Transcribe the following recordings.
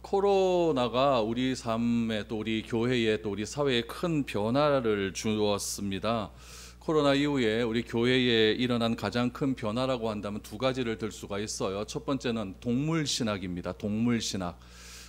코로나가 우리 삶에 또 우리 교회에 또 우리 사회에 큰 변화를 주었습니다. 코로나 이후에 우리 교회에 일어난 가장 큰 변화라고 한다면 두 가지를 들 수가 있어요. 첫 번째는 동물 신학입니다. 동물 신학.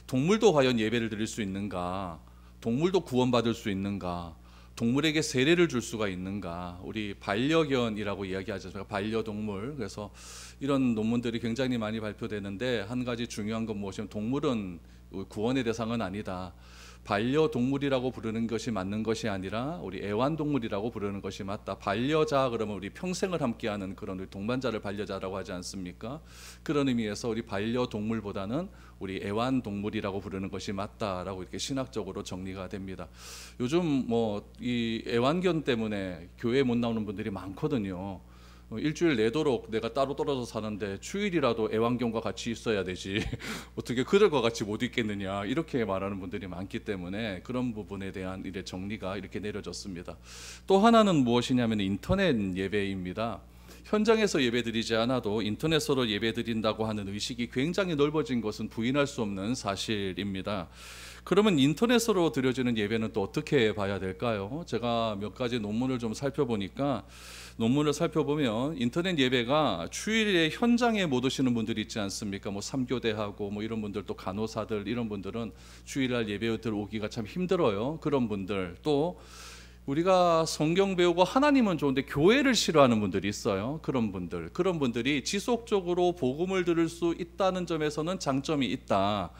동물도 과연 예배를 드릴 수 있는가? 동물도 구원받을 수 있는가? 동물에게 세례를 줄 수가 있는가? 우리 반려견이라고 이야기하죠. 반려동물. 그래서 이런 논문들이 굉장히 많이 발표되는데 한 가지 중요한 건 무엇이냐면 동물은 구원의 대상은 아니다. 반려동물이라고 부르는 것이 맞는 것이 아니라 우리 애완동물이라고 부르는 것이 맞다. 반려자 그러면 우리 평생을 함께하는 그런 우리 동반자를 반려자라고 하지 않습니까? 그런 의미에서 우리 반려동물보다는 우리 애완동물이라고 부르는 것이 맞다라고 이렇게 신학적으로 정리가 됩니다. 요즘 뭐 이 애완견 때문에 교회에 못 나오는 분들이 많거든요. 일주일 내도록 내가 따로 떨어져 사는데 주일이라도 애완견과 같이 있어야 되지 어떻게 그들과 같이 못 있겠느냐 이렇게 말하는 분들이 많기 때문에 그런 부분에 대한 이제 정리가 이렇게 내려졌습니다. 또 하나는 무엇이냐면 인터넷 예배입니다. 현장에서 예배드리지 않아도 인터넷으로 예배드린다고 하는 의식이 굉장히 넓어진 것은 부인할 수 없는 사실입니다. 그러면 인터넷으로 드려지는 예배는 또 어떻게 봐야 될까요? 제가 몇 가지 논문을 좀 살펴보니까 논문을 살펴보면 인터넷 예배가 주일에 현장에 못 오시는 분들이 있지 않습니까? 뭐 삼교대하고 뭐 이런 분들 또 간호사들 이런 분들은 주일날 예배들 오기가 참 힘들어요. 그런 분들 또 우리가 성경 배우고 하나님은 좋은데 교회를 싫어하는 분들이 있어요. 그런 분들이 지속적으로 복음을 들을 수 있다는 점에서는 장점이 있다.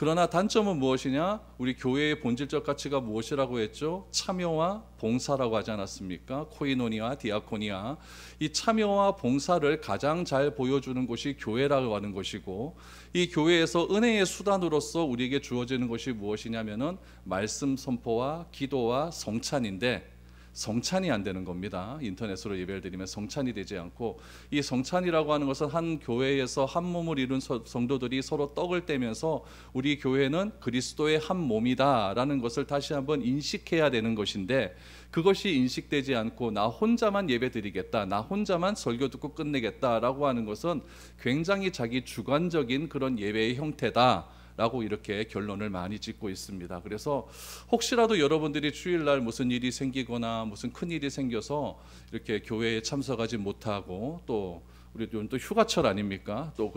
그러나 단점은 무엇이냐? 우리 교회의 본질적 가치가 무엇이라고 했죠? 참여와 봉사라고 하지 않았습니까? 코이노니아, 디아코니아. 이 참여와 봉사를 가장 잘 보여주는 곳이 교회라고 하는 것이고 이 교회에서 은혜의 수단으로서 우리에게 주어지는 것이 무엇이냐면은 말씀 선포와 기도와 성찬인데 성찬이 안 되는 겁니다. 인터넷으로 예배를 드리면 성찬이 되지 않고 이 성찬이라고 하는 것은 한 교회에서 한 몸을 이룬 성도들이 서로 떡을 떼면서 우리 교회는 그리스도의 한 몸이다라는 것을 다시 한번 인식해야 되는 것인데 그것이 인식되지 않고 나 혼자만 예배 드리겠다, 나 혼자만 설교 듣고 끝내겠다라고 하는 것은 굉장히 자기 주관적인 그런 예배의 형태다 라고 이렇게 결론을 많이 짓고 있습니다. 그래서 혹시라도 여러분들이 주일날 무슨 일이 생기거나 무슨 큰 일이 생겨서 이렇게 교회에 참석하지 못하고 또 우리 또 휴가철 아닙니까? 또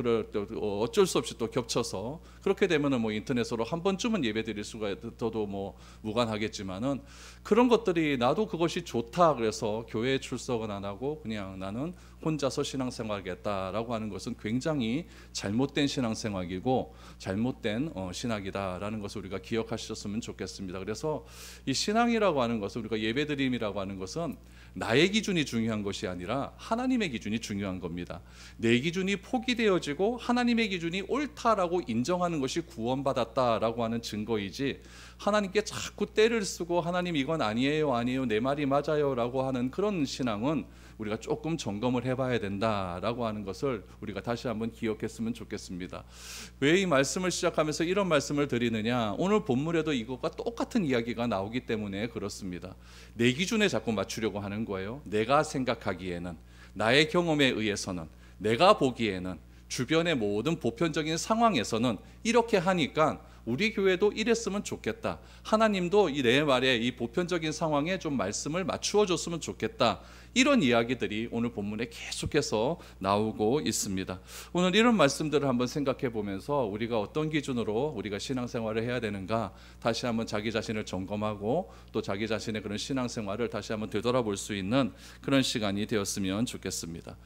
어쩔 수 없이 또 겹쳐서 그렇게 되면은 뭐 인터넷으로 한 번쯤은 예배드릴 수가 있어도 뭐 무관하겠지만은 그런 것들이 나도 그것이 좋다 그래서 교회에 출석은 안 하고 그냥 나는 혼자서 신앙생활하겠다라고 하는 것은 굉장히 잘못된 신앙생활이고 잘못된 신학이다라는 것을 우리가 기억하셨으면 좋겠습니다. 그래서 이 신앙이라고 하는 것은 우리가 예배드림이라고 하는 것은 나의 기준이 중요한 것이 아니라 하나님의 기준이 중요한 겁니다. 내 기준이 포기되어지고 하나님의 기준이 옳다라고 인정하는 것이 구원받았다라고 하는 증거이지 하나님께 자꾸 때를 쓰고 하나님 이건 아니에요 내 말이 맞아요라고 하는 그런 신앙은 우리가 조금 점검을 해봐야 된다라고 하는 것을 우리가 다시 한번 기억했으면 좋겠습니다. 왜 이 말씀을 시작하면서 이런 말씀을 드리느냐? 오늘 본문에도 이것과 똑같은 이야기가 나오기 때문에 그렇습니다. 내 기준에 자꾸 맞추려고 하는 거예요. 내가 생각하기에는, 나의 경험에 의해서는, 내가 보기에는, 주변의 모든 보편적인 상황에서는 이렇게 하니까 우리 교회도 이랬으면 좋겠다. 하나님도 내 말에 이 보편적인 상황에 좀 말씀을 맞추어 줬으면 좋겠다. 이런 이야기들이 오늘 본문에 계속해서 나오고 있습니다. 오늘 이런 말씀들을 한번 생각해 보면서 우리가 어떤 기준으로 우리가 신앙생활을 해야 되는가 다시 한번 자기 자신을 점검하고 또 자기 자신의 그런 신앙생활을 다시 한번 되돌아볼 수 있는 그런 시간이 되었으면 좋겠습니다.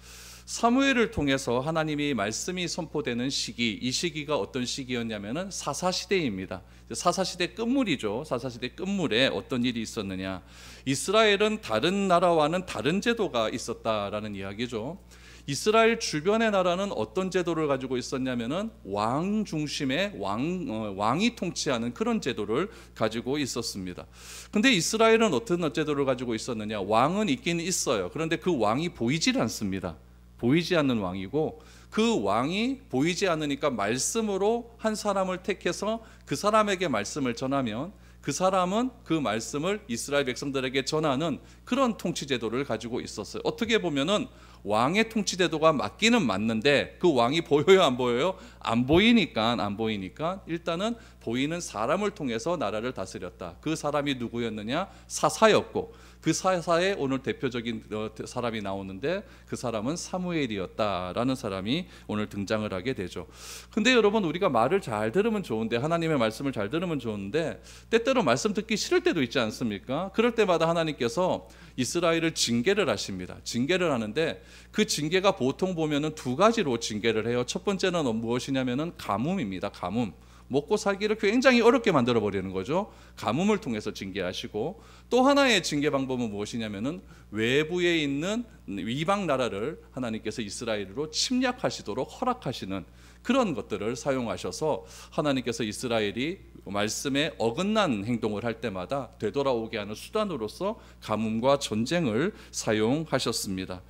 사무엘을 통해서 하나님이 말씀이 선포되는 시기, 이 시기가 어떤 시기였냐면은 사사시대입니다. 사사시대 끝물이죠. 사사시대 끝물에 어떤 일이 있었느냐? 이스라엘은 다른 나라와는 다른 제도가 있었다라는 이야기죠. 이스라엘 주변의 나라는 어떤 제도를 가지고 있었냐면은 왕 중심의 왕이 통치하는 그런 제도를 가지고 있었습니다. 근데 이스라엘은 어떤 제도를 가지고 있었느냐? 왕은 있긴 있어요. 그런데 그 왕이 보이질 않습니다. 보이지 않는 왕이고 그 왕이 보이지 않으니까 말씀으로 한 사람을 택해서 그 사람에게 말씀을 전하면 그 사람은 그 말씀을 이스라엘 백성들에게 전하는 그런 통치 제도를 가지고 있었어요. 어떻게 보면은 왕의 통치 제도가 맞기는 맞는데 그 왕이 보여요, 안 보여요? 안 보이니까 일단은 보이는 사람을 통해서 나라를 다스렸다. 그 사람이 누구였느냐? 사사였고, 그 사사의 오늘 대표적인 사람이 나오는데 그 사람은 사무엘이었다라는 사람이 오늘 등장을 하게 되죠. 근데 여러분, 우리가 말을 잘 들으면 좋은데, 하나님의 말씀을 잘 들으면 좋은데 때때로 말씀 듣기 싫을 때도 있지 않습니까? 그럴 때마다 하나님께서 이스라엘을 징계를 하십니다. 징계를 하는데 그 징계가 보통 보면은 두 가지로 징계를 해요. 첫 번째는 무엇이냐면은 가뭄입니다. 가뭄. 먹고 살기를 굉장히 어렵게 만들어 버리는 거죠. 가뭄을 통해서 징계하시고, 또 하나의 징계 방법은 무엇이냐면은 외부에 있는 이방 나라를 하나님께서 이스라엘로 침략하시도록 허락하시는 그런 것들을 사용하셔서 하나님께서 이스라엘이 말씀에 어긋난 행동을 할 때마다 되돌아오게 하는 수단으로서 가뭄과 전쟁을 사용하셨습니다.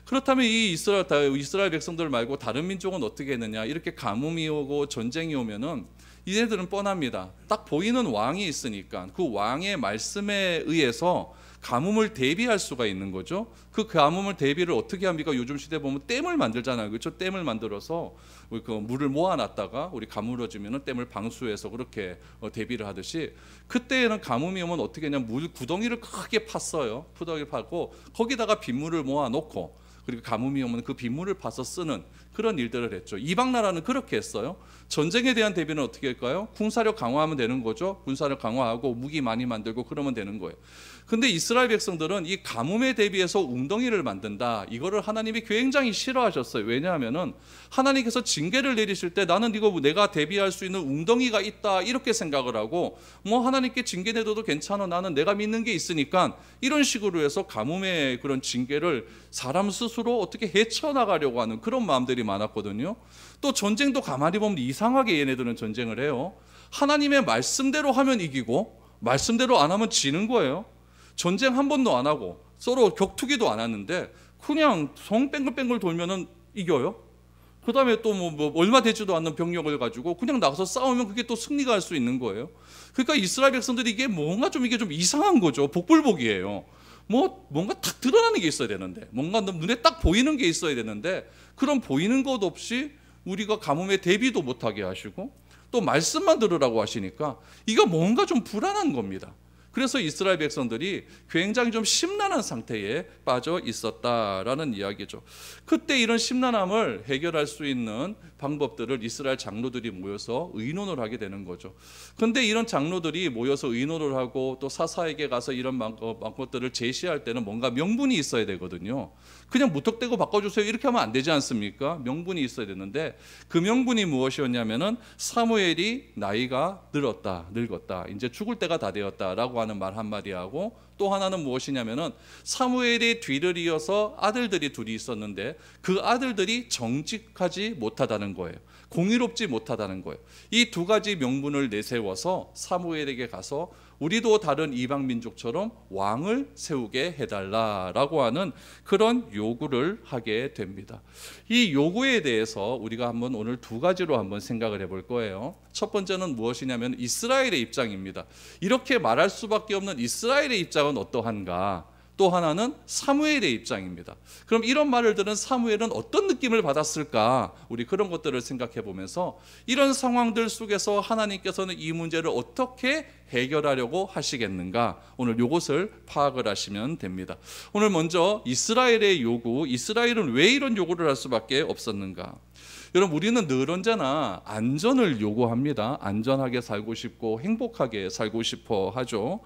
그렇다면 이 이스라엘 백성들 말고 다른 민족은 어떻게 했느냐? 이렇게 가뭄이 오고 전쟁이 오면은 이네들은 뻔합니다. 딱 보이는 왕이 있으니까 그 왕의 말씀에 의해서 가뭄을 대비할 수가 있는 거죠. 그 가뭄을 대비를 어떻게 합니까? 요즘 시대 보면 댐을 만들잖아요. 그렇죠? 댐을 만들어서 그 물을 모아놨다가 우리 가물어지면은 댐을 방수해서 그렇게 대비를 하듯이, 그때는 가뭄이 오면 어떻게 했냐면 물 구덩이를 크게 팠어요. 구덩이를 파고 거기다가 빗물을 모아놓고, 그리고 가뭄이 오면 그 빗물을 파서 쓰는 그런 일들을 했죠. 이방 나라는 그렇게 했어요. 전쟁에 대한 대비는 어떻게 할까요? 군사력 강화하면 되는 거죠. 군사력 강화하고 무기 많이 만들고 그러면 되는 거예요. 근데 이스라엘 백성들은 이 가뭄에 대비해서 웅덩이를 만든다, 이거를 하나님이 굉장히 싫어하셨어요. 왜냐하면은 하나님께서 징계를 내리실 때 나는 이거 내가 대비할 수 있는 웅덩이가 있다 이렇게 생각을 하고, 뭐 하나님께 징계 내둬도 괜찮아, 나는 내가 믿는 게 있으니까, 이런 식으로 해서 가뭄의 그런 징계를 사람 스스로 어떻게 헤쳐나가려고 하는 그런 마음들이 많았거든요. 또 전쟁도 가만히 보면 이상하게 얘네들은 전쟁을 해요. 하나님의 말씀대로 하면 이기고 말씀대로 안 하면 지는 거예요. 전쟁 한 번도 안 하고 서로 격투기도 안 하는데 그냥 성 뺑글뺑글 돌면은 이겨요. 그 다음에 또 뭐 얼마 되지도 않는 병력을 가지고 그냥 나가서 싸우면 그게 또 승리가 할 수 있는 거예요. 그러니까 이스라엘 백성들이 이게 좀 이상한 거죠. 복불복이에요. 뭔가 탁 드러나는 게 있어야 되는데, 뭔가 눈에 딱 보이는 게 있어야 되는데, 그런 보이는 것 없이 우리가 가뭄에 대비도 못하게 하시고 또 말씀만 들으라고 하시니까 이거 뭔가 좀 불안한 겁니다. 그래서 이스라엘 백성들이 굉장히 좀 심란한 상태에 빠져 있었다라는 이야기죠. 그때 이런 심란함을 해결할 수 있는 방법들을 이스라엘 장로들이 모여서 의논을 하게 되는 거죠. 그런데 이런 장로들이 모여서 의논을 하고 또 사사에게 가서 이런 방법들을 제시할 때는 뭔가 명분이 있어야 되거든요. 그냥 무턱대고 바꿔주세요 이렇게 하면 안 되지 않습니까? 명분이 있어야 되는데, 그 명분이 무엇이었냐면은 사무엘이 나이가 늙었다, 이제 죽을 때가 다 되었다라고 하는 말 한마디 하고, 또 하나는 무엇이냐면은 사무엘의 뒤를 이어서 아들들이 둘이 있었는데 그 아들들이 정직하지 못하다는 거예요. 공의롭지 못하다는 거예요. 이 두 가지 명분을 내세워서 사무엘에게 가서 우리도 다른 이방 민족처럼 왕을 세우게 해달라라고 하는 그런 요구를 하게 됩니다. 이 요구에 대해서 우리가 한번 오늘 두 가지로 한번 생각을 해볼 거예요. 첫 번째는 무엇이냐면 이스라엘의 입장입니다. 이렇게 말할 수밖에 없는 이스라엘의 입장은 어떠한가? 또 하나는 사무엘의 입장입니다. 그럼 이런 말을 들은 사무엘은 어떤 느낌을 받았을까? 우리 그런 것들을 생각해 보면서 이런 상황들 속에서 하나님께서는 이 문제를 어떻게 해결하려고 하시겠는가? 오늘 이것을 파악을 하시면 됩니다. 오늘 먼저 이스라엘의 요구, 이스라엘은 왜 이런 요구를 할 수밖에 없었는가? 여러분, 우리는 늘 언제나 안전을 요구합니다. 안전하게 살고 싶고 행복하게 살고 싶어 하죠.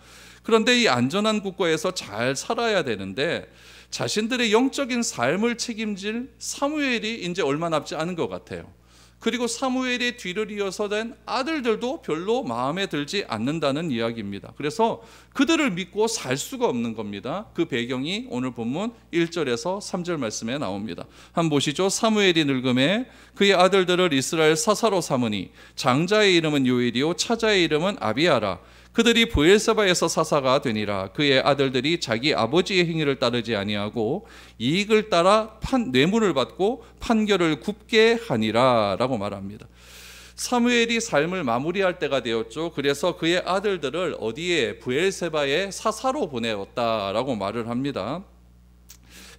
그런데 이 안전한 국가에서 잘 살아야 되는데 자신들의 영적인 삶을 책임질 사무엘이 이제 얼마 남지 않은 것 같아요. 그리고 사무엘의 뒤를 이어서 된 아들들도 별로 마음에 들지 않는다는 이야기입니다. 그래서 그들을 믿고 살 수가 없는 겁니다. 그 배경이 오늘 본문 1절에서 3절 말씀에 나옵니다. 한번 보시죠. 사무엘이 늙음에 그의 아들들을 이스라엘 사사로 삼으니 장자의 이름은 요엘이요 차자의 이름은 아비아라. 그들이 브엘세바에서 사사가 되니라. 그의 아들들이 자기 아버지의 행위를 따르지 아니하고 이익을 따라 뇌물을 받고 판결을 굽게 하니라 라고 말합니다. 사무엘이 삶을 마무리할 때가 되었죠. 그래서 그의 아들들을 어디에? 브엘세바의 사사로 보내었다라고 말을 합니다.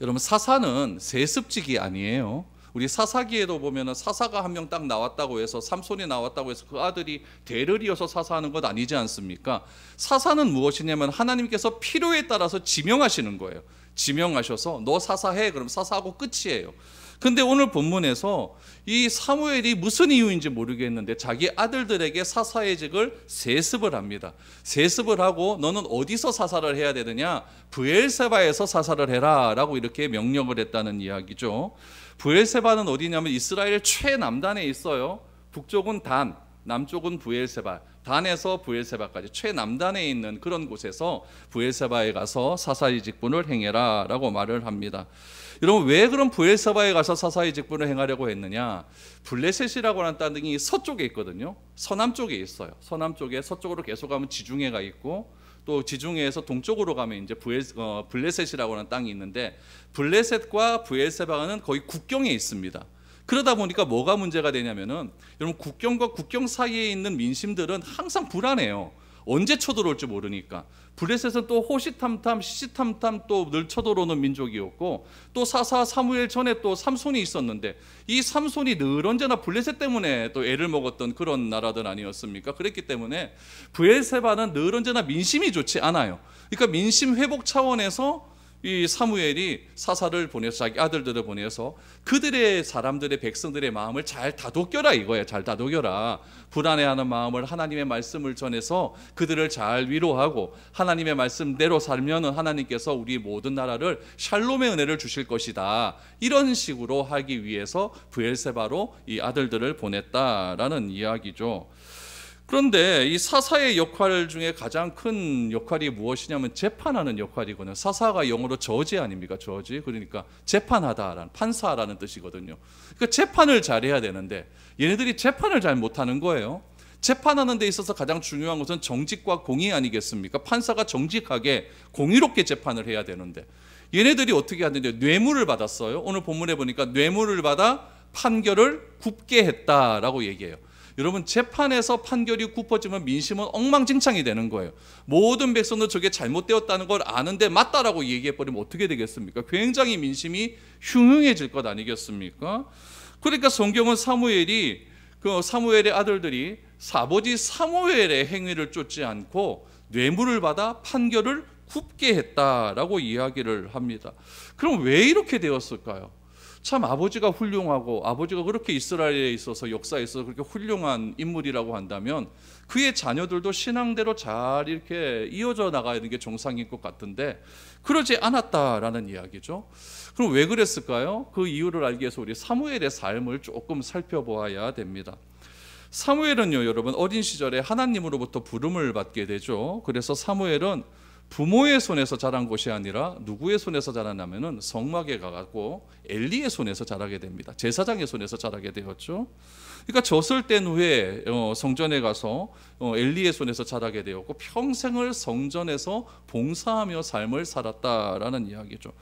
여러분, 사사는 세습직이 아니에요. 우리 사사기에도 보면은 사사가 한 명 딱 나왔다고 해서, 삼손이 나왔다고 해서 그 아들이 대를 이어서 사사하는 것 아니지 않습니까? 사사는 무엇이냐면 하나님께서 필요에 따라서 지명하시는 거예요. 지명하셔서 너 사사해, 그럼 사사하고 끝이에요. 근데 오늘 본문에서 이 사무엘이 무슨 이유인지 모르겠는데 자기 아들들에게 사사의 직을 세습을 합니다. 세습을 하고 너는 어디서 사사를 해야 되느냐? 브엘세바에서 사사를 해라 라고 이렇게 명령을 했다는 이야기죠. 브엘세바는 어디냐면 이스라엘 최남단에 있어요. 북쪽은 단, 남쪽은 브엘세바, 단에서 브엘세바까지 최남단에 있는 그런 곳에서 브엘세바에 가서 사사의 직분을 행해라 라고 말을 합니다. 여러분, 왜 그럼 브엘세바에 가서 사사의 직분을 행하려고 했느냐? 블레셋이라고 하는 땅이 서쪽에 있거든요. 서남쪽에 있어요. 서남쪽에, 서쪽으로 계속 가면 지중해가 있고, 또 지중해에서 동쪽으로 가면 이제 블레셋이라고 하는 땅이 있는데, 블레셋과 브엘세바는 거의 국경에 있습니다. 그러다 보니까 뭐가 문제가 되냐면은, 여러분, 국경과 국경 사이에 있는 민심들은 항상 불안해요. 언제 쳐들어올지 모르니까. 블레셋은 또 호시탐탐, 시시탐탐 또 늘 쳐들어오는 민족이었고, 또 사무엘 전에 또 삼손이 있었는데, 이 삼손이 늘 언제나 블레셋 때문에 또 애를 먹었던 그런 나라들 아니었습니까? 그랬기 때문에 브엘세바는 늘 언제나 민심이 좋지 않아요. 그러니까 민심 회복 차원에서 이 사무엘이 사사를 보내서, 자기 아들들을 보내서 그들의 사람들의 백성들의 마음을 잘 다독여라 이거예요. 잘 다독여라. 불안해하는 마음을 하나님의 말씀을 전해서 그들을 잘 위로하고, 하나님의 말씀대로 살면 하나님께서 우리 모든 나라를 샬롬의 은혜를 주실 것이다. 이런 식으로 하기 위해서 브엘세바로 이 아들들을 보냈다라는 이야기죠. 그런데 이 사사의 역할 중에 가장 큰 역할이 무엇이냐면 재판하는 역할이거든요. 사사가 영어로 저지 아닙니까? 저지. 그러니까 재판하다라는, 판사라는 뜻이거든요. 그러니까 재판을 잘해야 되는데 얘네들이 재판을 잘 못하는 거예요. 재판하는 데 있어서 가장 중요한 것은 정직과 공의 아니겠습니까? 판사가 정직하게 공의롭게 재판을 해야 되는데 얘네들이 어떻게 하는데 뇌물을 받았어요. 오늘 본문에 보니까 뇌물을 받아 판결을 굽게 했다라고 얘기해요. 여러분, 재판에서 판결이 굽어지면 민심은 엉망진창이 되는 거예요. 모든 백성도 저게 잘못되었다는 걸 아는데 맞다라고 얘기해버리면 어떻게 되겠습니까? 굉장히 민심이 흉흉해질 것 아니겠습니까? 그러니까 성경은 사무엘의 아들들이 아버지 사무엘의 행위를 쫓지 않고 뇌물을 받아 판결을 굽게 했다라고 이야기를 합니다. 그럼 왜 이렇게 되었을까요? 참 아버지가 훌륭하고, 아버지가 그렇게 이스라엘에 있어서 역사에 있어서 그렇게 훌륭한 인물이라고 한다면 그의 자녀들도 신앙대로 잘 이렇게 이어져 나가야 되는 게 정상인 것 같은데 그러지 않았다라는 이야기죠. 그럼 왜 그랬을까요? 그 이유를 알기 위해서 우리 사무엘의 삶을 조금 살펴보아야 됩니다. 사무엘은요, 여러분, 어린 시절에 하나님으로부터 부름을 받게 되죠. 그래서 사무엘은 부모의 손에서 자란 것이 아니라 누구의 손에서 자라냐면은 성막에 가고 엘리의 손에서 자라게 됩니다. 제사장의 손에서 자라게 되었죠. 그러니까 젖을 뗀 후에 성전에 가서 엘리의 손에서 자라게 되었고 평생을 성전에서 봉사하며 삶을 살았다라는 이야기죠.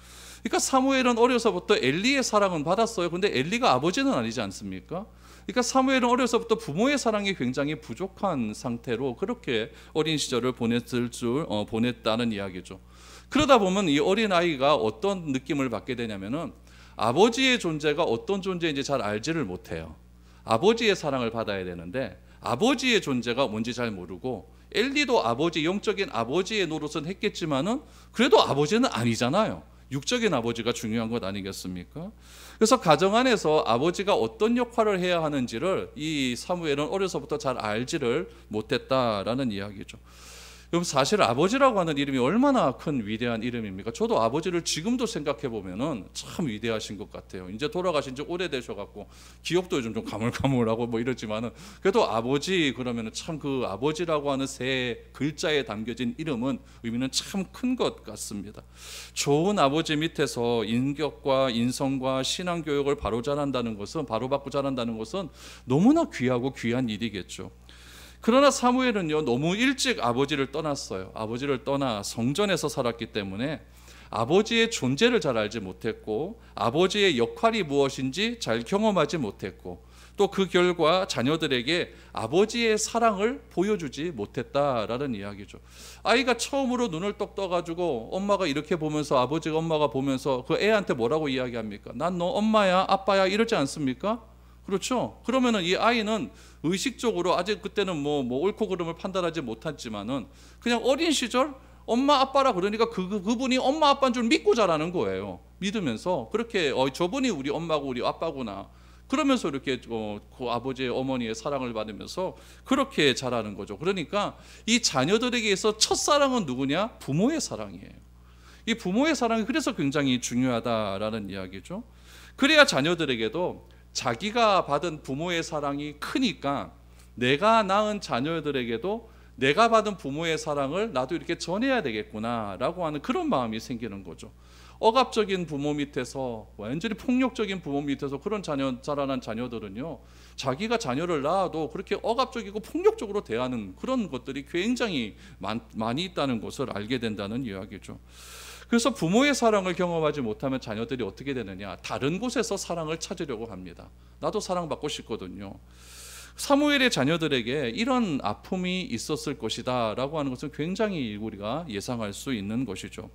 그러니까 사무엘은 어려서부터 엘리의 사랑은 받았어요. 근데 엘리가 아버지는 아니지 않습니까? 그러니까 사무엘은 어려서부터 부모의 사랑이 굉장히 부족한 상태로 그렇게 어린 시절을 보냈다는 이야기죠. 그러다 보면 이 어린 아이가 어떤 느낌을 받게 되냐면은 아버지의 존재가 어떤 존재인지 잘 알지를 못해요. 아버지의 사랑을 받아야 되는데 아버지의 존재가 뭔지 잘 모르고, 엘리도 영적인 아버지의 노릇은 했겠지만은 그래도 아버지는 아니잖아요. 육적인 아버지가 중요한 것 아니겠습니까? 그래서 가정 안에서 아버지가 어떤 역할을 해야 하는지를 이 사무엘은 어려서부터 잘 알지를 못했다라는 이야기죠. 여러분, 사실 아버지라고 하는 이름이 얼마나 큰 위대한 이름입니까? 저도 아버지를 지금도 생각해 보면은 참 위대하신 것 같아요. 이제 돌아가신 지 오래되셔갖고 기억도 요즘 좀 가물가물하고 뭐 이러지만은 그래도 아버지 그러면은 참 그 아버지라고 하는 세 글자에 담겨진 이름은 의미는 참 큰 것 같습니다. 좋은 아버지 밑에서 인격과 인성과 신앙 교육을 바로잡고 자란다는 것은 너무나 귀하고 귀한 일이겠죠. 그러나 사무엘은요, 너무 일찍 아버지를 떠났어요. 아버지를 떠나 성전에서 살았기 때문에 아버지의 존재를 잘 알지 못했고 아버지의 역할이 무엇인지 잘 경험하지 못했고 또 그 결과 자녀들에게 아버지의 사랑을 보여주지 못했다라는 이야기죠. 아이가 처음으로 눈을 똑 떠가지고 엄마가 이렇게 보면서, 아버지가 엄마가 보면서 그 애한테 뭐라고 이야기합니까? 난 너 엄마야 아빠야 이러지 않습니까? 그렇죠? 그러면은 이 아이는 의식적으로, 아직 그때는 뭐 옳고 그름을 판단하지 못했지만은 그냥 어린 시절 엄마 아빠라 그러니까 그분이 엄마 아빠인 줄 믿고 자라는 거예요. 믿으면서 그렇게 저분이 우리 엄마고 우리 아빠구나, 그러면서 이렇게 그 아버지의 어머니의 사랑을 받으면서 그렇게 자라는 거죠. 그러니까 이 자녀들에게서 첫사랑은 누구냐? 부모의 사랑이에요. 이 부모의 사랑이 그래서 굉장히 중요하다라는 이야기죠. 그래야 자녀들에게도 자기가 받은 부모의 사랑이 크니까 내가 낳은 자녀들에게도 내가 받은 부모의 사랑을 나도 이렇게 전해야 되겠구나라고 하는 그런 마음이 생기는 거죠. 억압적인 부모 밑에서, 완전히 폭력적인 부모 밑에서 그런 자라난 자녀들은요, 자기가 자녀를 낳아도 그렇게 억압적이고 폭력적으로 대하는 그런 것들이 굉장히 많이 있다는 것을 알게 된다는 이야기죠. 그래서 부모의 사랑을 경험하지 못하면 자녀들이 어떻게 되느냐? 다른 곳에서 사랑을 찾으려고 합니다. 나도 사랑받고 싶거든요. 사무엘의 자녀들에게 이런 아픔이 있었을 것이다 라고 하는 것은 굉장히 우리가 예상할 수 있는 것이죠.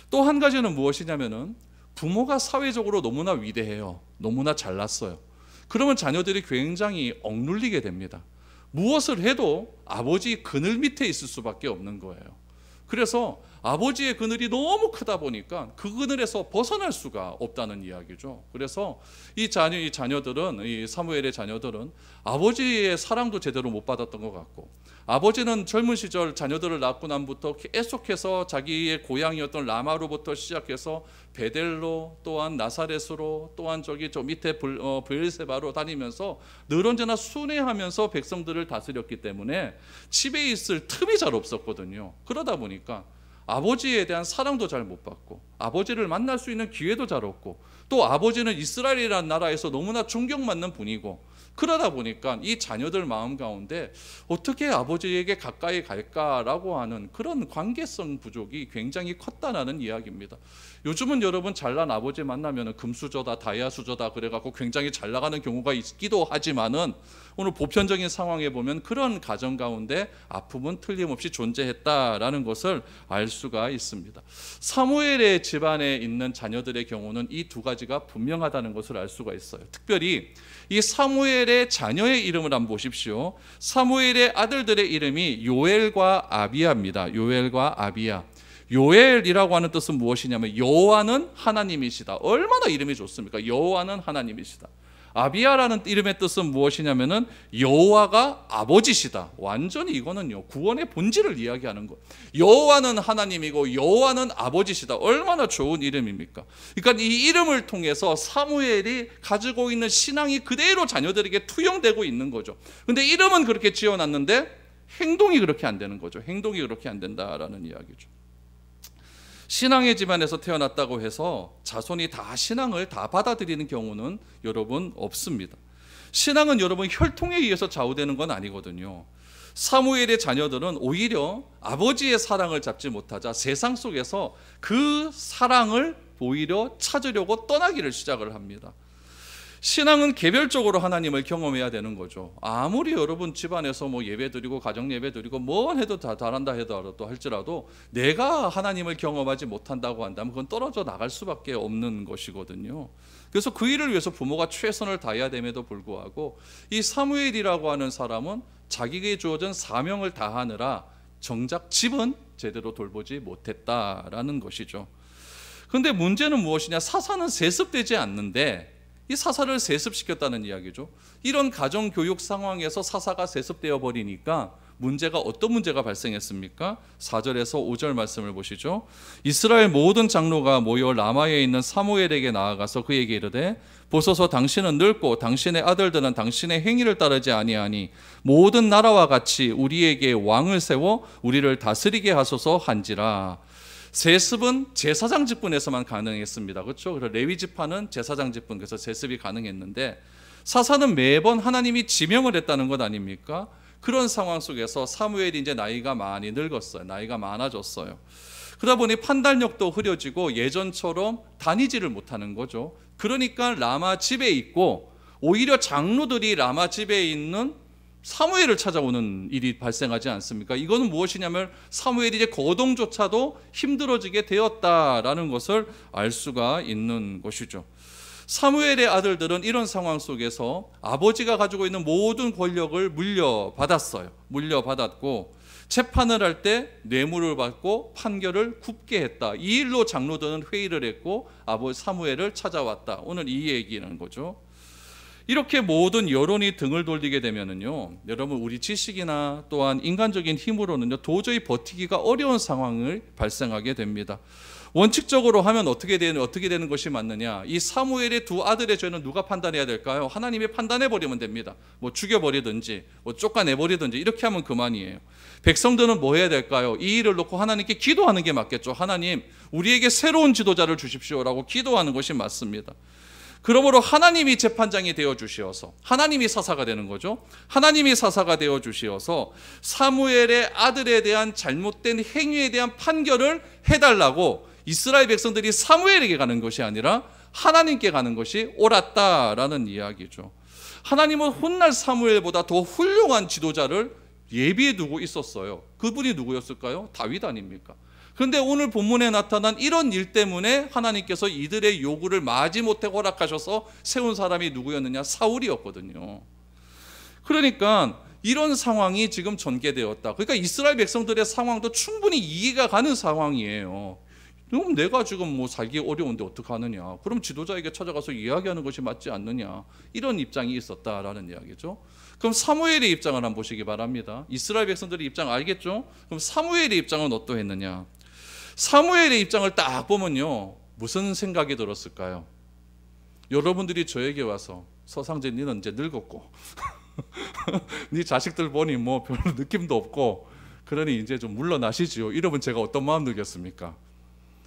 또 한 가지는 무엇이냐면은 부모가 사회적으로 너무나 위대해요. 너무나 잘났어요. 그러면 자녀들이 굉장히 억눌리게 됩니다. 무엇을 해도 아버지 그늘 밑에 있을 수밖에 없는 거예요. 그래서 아버지의 그늘이 너무 크다 보니까 그 그늘에서 벗어날 수가 없다는 이야기죠. 그래서 이 자녀들은, 이 사무엘의 자녀들은 아버지의 사랑도 제대로 못 받았던 것 같고, 아버지는 젊은 시절 자녀들을 낳고 난부터 계속해서 자기의 고향이었던 라마로부터 시작해서 베델로, 또한 나사렛으로, 또한 저 밑에 브엘세바로 다니면서 늘 언제나 순회하면서 백성들을 다스렸기 때문에 집에 있을 틈이 잘 없었거든요. 그러다 보니까 아버지에 대한 사랑도 잘 못 받고, 아버지를 만날 수 있는 기회도 잘 없고, 또 아버지는 이스라엘이라는 나라에서 너무나 존경받는 분이고, 그러다 보니까 이 자녀들 마음 가운데 어떻게 아버지에게 가까이 갈까라고 하는 그런 관계성 부족이 굉장히 컸다는 이야기입니다. 요즘은 여러분 잘난 아버지 만나면 금수저다 다이아수저다 그래갖고 굉장히 잘 나가는 경우가 있기도 하지만은 오늘 보편적인 상황에 보면 그런 가정 가운데 아픔은 틀림없이 존재했다라는 것을 알 수가 있습니다. 사무엘의 집안에 있는 자녀들의 경우는 이 두 가지가 분명하다는 것을 알 수가 있어요. 특별히 이 사무엘의 자녀의 이름을 한번 보십시오. 사무엘의 아들들의 이름이 요엘과 아비야입니다. 요엘과 아비야. 요엘이라고 하는 뜻은 무엇이냐면 여호와는 하나님이시다. 얼마나 이름이 좋습니까? 여호와는 하나님이시다. 아비야라는 이름의 뜻은 무엇이냐면은 여호와가 아버지시다. 완전히 이거는요 구원의 본질을 이야기하는 것. 여호와는 하나님이고 여호와는 아버지시다. 얼마나 좋은 이름입니까? 그러니까 이 이름을 통해서 사무엘이 가지고 있는 신앙이 그대로 자녀들에게 투영되고 있는 거죠. 근데 이름은 그렇게 지어놨는데 행동이 그렇게 안 되는 거죠. 행동이 그렇게 안 된다라는 이야기죠. 신앙의 집안에서 태어났다고 해서 자손이 다 신앙을 다 받아들이는 경우는 여러분 없습니다. 신앙은 여러분 혈통에 의해서 좌우되는 건 아니거든요. 사무엘의 자녀들은 오히려 아버지의 사랑을 잡지 못하자 세상 속에서 그 사랑을 오히려 찾으려고 떠나기를 시작을 합니다. 신앙은 개별적으로 하나님을 경험해야 되는 거죠. 아무리 여러분 집안에서 뭐 예배 드리고 가정 예배 드리고 뭘 해도 다 잘한다 할지라도 내가 하나님을 경험하지 못한다고 한다면 그건 떨어져 나갈 수밖에 없는 것이거든요. 그래서 그 일을 위해서 부모가 최선을 다해야 됨에도 불구하고 이 사무엘이라고 하는 사람은 자기에게 주어진 사명을 다하느라 정작 집은 제대로 돌보지 못했다라는 것이죠. 그런데 문제는 무엇이냐? 사사는 세습되지 않는데 이 사사를 세습시켰다는 이야기죠. 이런 가정교육 상황에서 사사가 세습되어 버리니까 문제가 어떤 문제가 발생했습니까? 4절에서 5절 말씀을 보시죠. 이스라엘 모든 장로가 모여 라마에 있는 사무엘에게 나아가서 그에게 이르되 보소서 당신은 늙고 당신의 아들들은 당신의 행위를 따르지 아니하니 모든 나라와 같이 우리에게 왕을 세워 우리를 다스리게 하소서 한지라. 세습은 제사장 직분에서만 가능했습니다. 그렇죠? 그래서 레위 지파는 제사장 직분, 그래서 세습이 가능했는데 사사는 매번 하나님이 지명을 했다는 것 아닙니까? 그런 상황 속에서 사무엘이 이제 나이가 많이 늙었어요. 나이가 많아졌어요. 그러다 보니 판단력도 흐려지고 예전처럼 다니지를 못하는 거죠. 그러니까 라마 집에 있고 오히려 장로들이 라마 집에 있는 사무엘을 찾아오는 일이 발생하지 않습니까? 이거는 무엇이냐면 사무엘이 이제 거동조차도 힘들어지게 되었다라는 것을 알 수가 있는 것이죠. 사무엘의 아들들은 이런 상황 속에서 아버지가 가지고 있는 모든 권력을 물려받았어요. 물려받았고 재판을 할 때 뇌물을 받고 판결을 굽게 했다. 이 일로 장로들은 회의를 했고 아버지 사무엘을 찾아왔다. 오늘 이 얘기는 거죠. 이렇게 모든 여론이 등을 돌리게 되면은요, 여러분 우리 지식이나 또한 인간적인 힘으로는요 도저히 버티기가 어려운 상황을 발생하게 됩니다. 원칙적으로 하면 어떻게 되는 것이 맞느냐? 이 사무엘의 두 아들의 죄는 누가 판단해야 될까요? 하나님이 판단해 버리면 됩니다. 뭐 죽여버리든지 뭐 쫓아내버리든지 이렇게 하면 그만이에요. 백성들은 뭐 해야 될까요? 이 일을 놓고 하나님께 기도하는 게 맞겠죠. 하나님, 우리에게 새로운 지도자를 주십시오라고 기도하는 것이 맞습니다. 그러므로 하나님이 재판장이 되어 주시어서 하나님이 사사가 되는 거죠. 하나님이 사사가 되어 주시어서 사무엘의 아들에 대한 잘못된 행위에 대한 판결을 해달라고 이스라엘 백성들이 사무엘에게 가는 것이 아니라 하나님께 가는 것이 옳았다라는 이야기죠. 하나님은 훗날 사무엘보다 더 훌륭한 지도자를 예비해 두고 있었어요. 그분이 누구였을까요? 다윗 아닙니까? 그런데 오늘 본문에 나타난 이런 일 때문에 하나님께서 이들의 요구를 마지못해 허락하셔서 세운 사람이 누구였느냐? 사울이었거든요. 그러니까 이런 상황이 지금 전개되었다. 그러니까 이스라엘 백성들의 상황도 충분히 이해가 가는 상황이에요. 그럼 내가 지금 뭐 살기 어려운데 어떡하느냐? 그럼 지도자에게 찾아가서 이야기하는 것이 맞지 않느냐? 이런 입장이 있었다라는 이야기죠. 그럼 사무엘의 입장을 한번 보시기 바랍니다. 이스라엘 백성들의 입장 알겠죠? 그럼 사무엘의 입장은 어떠했느냐? 사무엘의 입장을 딱 보면요, 무슨 생각이 들었을까요? 여러분들이 저에게 와서 서상재 니는 이제 늙었고 네 자식들 보니 뭐 별로 느낌도 없고 그러니 이제 좀 물러나시지요. 이러면 제가 어떤 마음 들겠습니까?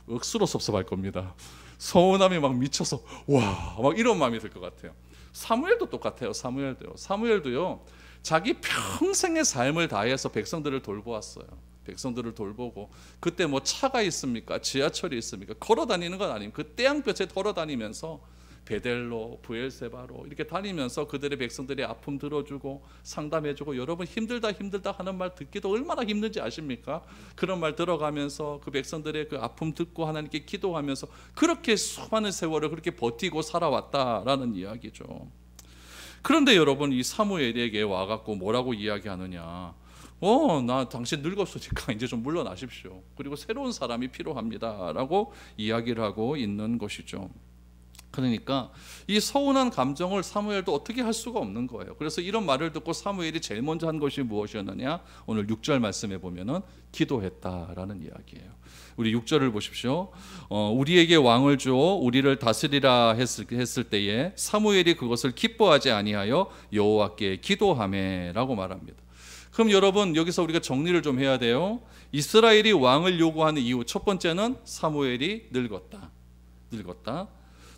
억수로 섭섭할 겁니다. 서운함이 막 미쳐서 와, 막 이런 마음이 들 것 같아요. 사무엘도 똑같아요. 사무엘도요 자기 평생의 삶을 다해서 백성들을 돌보았어요. 백성들을 돌보고 그때 뭐 차가 있습니까? 지하철이 있습니까? 걸어 다니는 건 아니에요. 그 태양볕에 걸어 다니면서 베델로, 브엘세바로 이렇게 다니면서 그들의 백성들의 아픔 들어주고 상담해주고, 여러분 힘들다 하는 말 듣기도 얼마나 힘든지 아십니까? 그런 말 들어가면서 그 백성들의 그 아픔 듣고 하나님께 기도하면서 그렇게 수많은 세월을 그렇게 버티고 살아왔다라는 이야기죠. 그런데 여러분 이 사무엘에게 와갖고 뭐라고 이야기하느냐? 나 당신 늙었으니까 이제 좀 물러나십시오. 그리고 새로운 사람이 필요합니다라고 이야기를 하고 있는 것이죠. 그러니까 이 서운한 감정을 사무엘도 어떻게 할 수가 없는 거예요. 그래서 이런 말을 듣고 사무엘이 제일 먼저 한 것이 무엇이었느냐? 오늘 6절 말씀에 보면은 기도했다라는 이야기예요. 우리 6절을 보십시오. 우리에게 왕을 주어 우리를 다스리라 했을 때에 사무엘이 그것을 기뻐하지 아니하여 여호와께 기도하매라고 말합니다. 그럼 여러분 여기서 우리가 정리를 좀 해야 돼요. 이스라엘이 왕을 요구하는 이유, 첫 번째는 사무엘이 늙었다.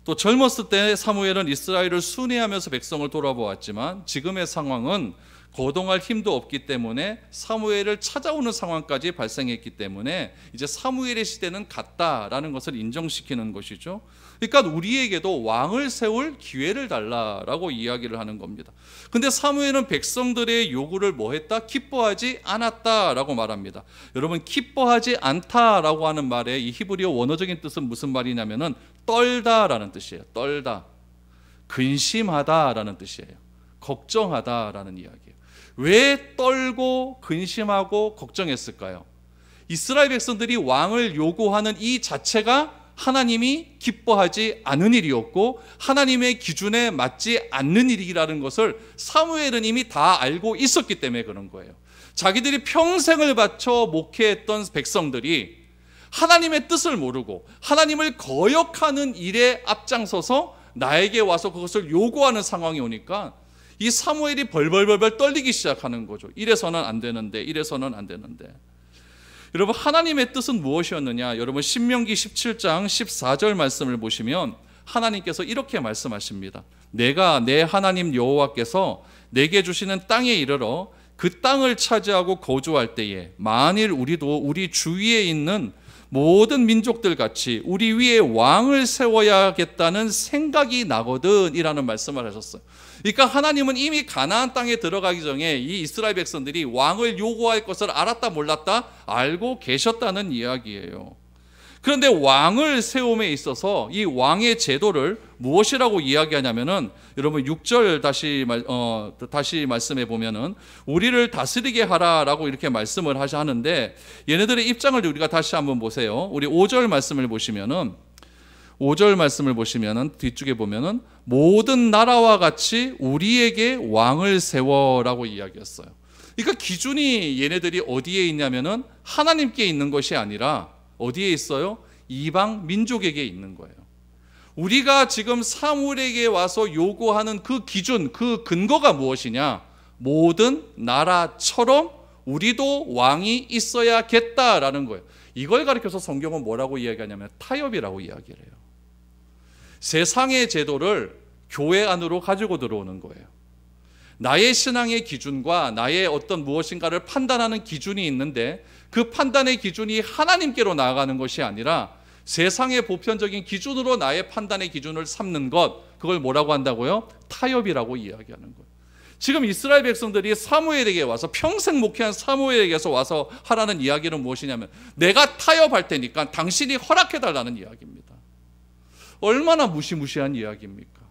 또 젊었을 때 사무엘은 이스라엘을 순회하면서 백성을 돌아보았지만 지금의 상황은 거동할 힘도 없기 때문에 사무엘을 찾아오는 상황까지 발생했기 때문에 이제 사무엘의 시대는 갔다라는 것을 인정시키는 것이죠. 그러니까 우리에게도 왕을 세울 기회를 달라라고 이야기를 하는 겁니다. 근데 사무엘은 백성들의 요구를 뭐 했다? 기뻐하지 않았다라고 말합니다. 여러분 기뻐하지 않다라고 하는 말의 이 히브리어 원어적인 뜻은 무슨 말이냐면은 떨다라는 뜻이에요. 떨다. 근심하다라는 뜻이에요. 걱정하다라는 이야기예요. 왜 떨고 근심하고 걱정했을까요? 이스라엘 백성들이 왕을 요구하는 이 자체가 하나님이 기뻐하지 않은 일이었고 하나님의 기준에 맞지 않는 일이라는 것을 사무엘은 이미 다 알고 있었기 때문에 그런 거예요. 자기들이 평생을 바쳐 목회했던 백성들이 하나님의 뜻을 모르고 하나님을 거역하는 일에 앞장서서 나에게 와서 그것을 요구하는 상황이 오니까 이 사무엘이 벌벌벌 떨리기 시작하는 거죠. 이래서는 안 되는데. 여러분 하나님의 뜻은 무엇이었느냐? 여러분 신명기 17장 14절 말씀을 보시면 하나님께서 이렇게 말씀하십니다. 내가 내 하나님 여호와께서 내게 주시는 땅에 이르러 그 땅을 차지하고 거주할 때에 만일 우리도 우리 주위에 있는 모든 민족들 같이 우리 위에 왕을 세워야겠다는 생각이 나거든 이라는 말씀을 하셨어요. 그러니까 하나님은 이미 가나안 땅에 들어가기 전에 이 이스라엘 백성들이 왕을 요구할 것을 알았다 몰랐다? 알고 계셨다는 이야기예요. 그런데 왕을 세움에 있어서 이 왕의 제도를 무엇이라고 이야기하냐면은, 여러분 6절 다시 말씀해 보면은 우리를 다스리게 하라라고 이렇게 말씀을 하는데, 얘네들의 입장을 우리가 다시 한번 보세요. 우리 5절 말씀을 보시면은, 5절 말씀을 보시면은 뒤쪽에 보면은 모든 나라와 같이 우리에게 왕을 세워라고 이야기했어요. 그러니까 기준이 얘네들이 어디에 있냐면은 하나님께 있는 것이 아니라 어디에 있어요? 이방 민족에게 있는 거예요. 우리가 지금 사무엘에게 와서 요구하는 그 기준, 그 근거가 무엇이냐? 모든 나라처럼 우리도 왕이 있어야겠다라는 거예요. 이걸 가리켜서 성경은 뭐라고 이야기하냐면 타협이라고 이야기를 해요. 세상의 제도를 교회 안으로 가지고 들어오는 거예요. 나의 신앙의 기준과 나의 어떤 무엇인가를 판단하는 기준이 있는데, 그 판단의 기준이 하나님께로 나아가는 것이 아니라 세상의 보편적인 기준으로 나의 판단의 기준을 삼는 것, 그걸 뭐라고 한다고요? 타협이라고 이야기하는 거예요. 지금 이스라엘 백성들이 사무엘에게 와서, 평생 목회한 사무엘에게서 와서 하라는 이야기는 무엇이냐면, 내가 타협할 테니까 당신이 허락해달라는 이야기입니다. 얼마나 무시무시한 이야기입니까?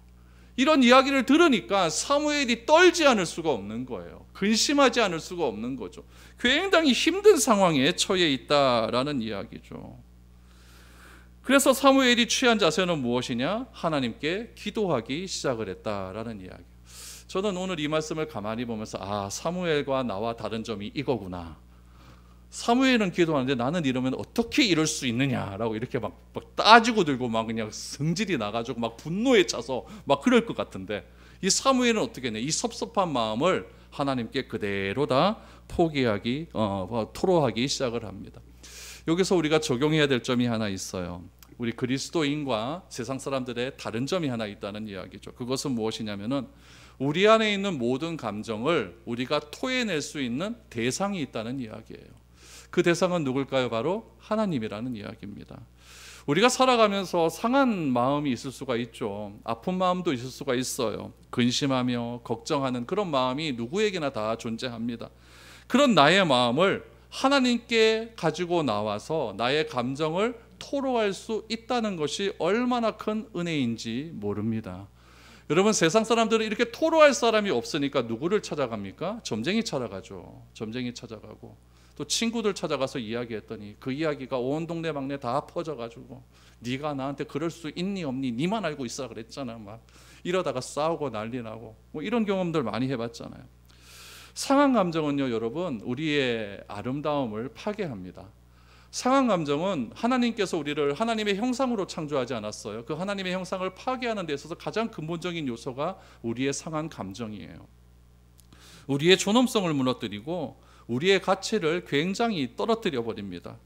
이런 이야기를 들으니까 사무엘이 떨지 않을 수가 없는 거예요. 근심하지 않을 수가 없는 거죠. 굉장히 힘든 상황에 처해 있다라는 이야기죠. 그래서 사무엘이 취한 자세는 무엇이냐? 하나님께 기도하기 시작을 했다라는 이야기. 저는 오늘 이 말씀을 가만히 보면서 사무엘과 나와 다른 점이 이거구나. 사무엘은 기도하는데 나는 이러면 어떻게 이럴 수 있느냐라고 이렇게 막 따지고 들고 막 그냥 성질이 나가지고 막 분노에 차서 막 그럴 것 같은데, 이 사무엘은 어떻게 했냐? 이 섭섭한 마음을 하나님께 그대로 다 토로하기 시작을 합니다. 여기서 우리가 적용해야 될 점이 하나 있어요. 우리 그리스도인과 세상 사람들의 다른 점이 하나 있다는 이야기죠. 그것은 무엇이냐면은, 우리 안에 있는 모든 감정을 우리가 토해낼 수 있는 대상이 있다는 이야기예요. 그 대상은 누굴까요? 바로 하나님이라는 이야기입니다. 우리가 살아가면서 상한 마음이 있을 수가 있죠. 아픈 마음도 있을 수가 있어요. 근심하며 걱정하는 그런 마음이 누구에게나 다 존재합니다. 그런 나의 마음을 하나님께 가지고 나와서 나의 감정을 토로할 수 있다는 것이 얼마나 큰 은혜인지 모릅니다. 여러분, 세상 사람들은 이렇게 토로할 사람이 없으니까 누구를 찾아갑니까? 점쟁이 찾아가죠. 점쟁이 찾아가고, 또 친구들 찾아가서 이야기했더니 그 이야기가 온 동네 막내 다 퍼져가지고, 네가 나한테 그럴 수 있니 없니? 네만 알고 있어 그랬잖아. 막 이러다가 싸우고 난리 나고, 뭐 이런 경험들 많이 해봤잖아요. 상한 감정은요, 여러분, 우리의 아름다움을 파괴합니다. 상한 감정은 하나님께서 우리를 하나님의 형상으로 창조하지 않았어요. 그 하나님의 형상을 파괴하는 데 있어서 가장 근본적인 요소가 우리의 상한 감정이에요. 우리의 존엄성을 무너뜨리고 우리의 가치를 굉장히 떨어뜨려 버립니다.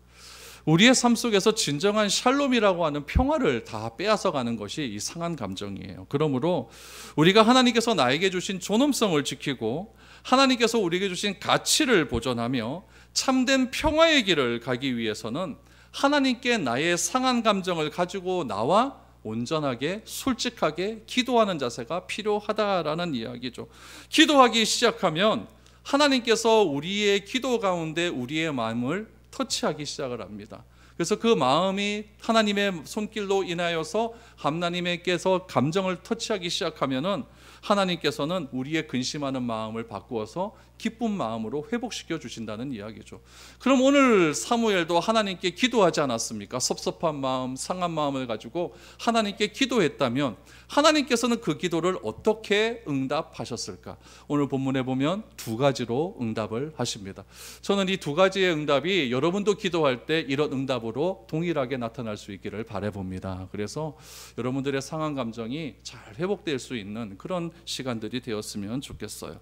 우리의 삶 속에서 진정한 샬롬이라고 하는 평화를 다 빼앗아가는 것이 이 상한 감정이에요. 그러므로 우리가 하나님께서 나에게 주신 존엄성을 지키고 하나님께서 우리에게 주신 가치를 보존하며 참된 평화의 길을 가기 위해서는 하나님께 나의 상한 감정을 가지고 나와 온전하게 솔직하게 기도하는 자세가 필요하다라는 이야기죠. 기도하기 시작하면 하나님께서 우리의 기도 가운데 우리의 마음을 터치하기 시작을 합니다. 그래서 그 마음이 하나님의 손길로 인하여서 하나님께서 감정을 터치하기 시작하면은 하나님께서는 우리의 근심하는 마음을 바꾸어서 기쁜 마음으로 회복시켜 주신다는 이야기죠. 그럼 오늘 사무엘도 하나님께 기도하지 않았습니까? 섭섭한 마음, 상한 마음을 가지고 하나님께 기도했다면 하나님께서는 그 기도를 어떻게 응답하셨을까? 오늘 본문에 보면 두 가지로 응답을 하십니다. 저는 이 두 가지의 응답이 여러분도 기도할 때 이런 응답으로 동일하게 나타날 수 있기를 바라봅니다. 그래서 여러분들의 상한 감정이 잘 회복될 수 있는 그런 시간들이 되었으면 좋겠어요.